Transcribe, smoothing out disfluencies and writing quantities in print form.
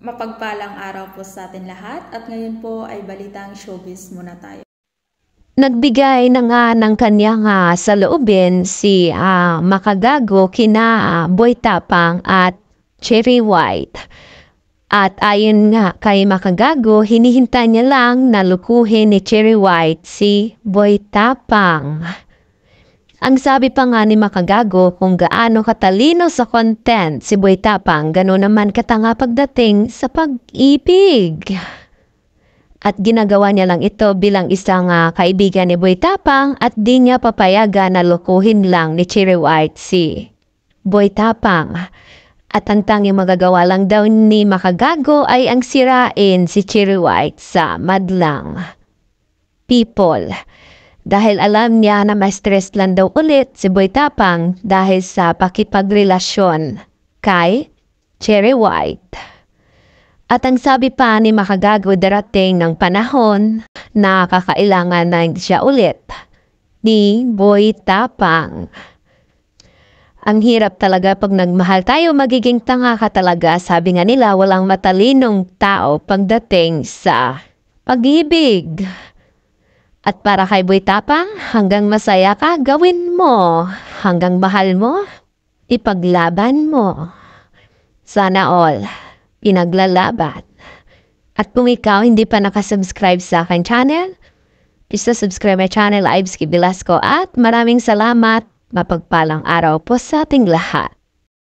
Mapagpalang araw po sa atin lahat at ngayon po ay balitang showbiz muna tayo. Nagbigay na nga ng kanyang saloobin si Makagago kina Boy Tapang at Cherry White. At ayon nga kay Makagago, hinihintay niya lang na lukuhin ni Cherry White si Boy Tapang. Ang sabi pa nga ni Makagago, kung gaano katalino sa content si Boy Tapang, gano'n naman katanga pagdating sa pag-ibig. At ginagawa niya lang ito bilang isang kaibigan ni Boy Tapang at di niya papayagan na lukuhin lang ni Cherry White si Boy Tapang. At ang tanging magagawa lang daw ni Makagago ay ang sirain si Cherry White sa madlang people. Dahil alam niya na ma-stress lang daw ulit si Boy Tapang dahil sa pakipagrelasyon kay Cherry White. At ang sabi pa ni Makagago, darating ng panahon na kakailangan na siya ulit ni Boy Tapang. Ang hirap talaga pag nagmahal tayo, magiging tanga ka talaga. Sabi nga nila, walang matalinong tao pagdating sa pag-ibig. At para kay Boy Tapang, hanggang masaya ka, gawin mo. Hanggang mahal mo, ipaglaban mo. Sana all, pinaglalaban. At kung ikaw hindi pa nakasubscribe sa aking channel, please subscribe my channel, Ives Velasco. At maraming salamat, mapagpalang araw po sa ating lahat.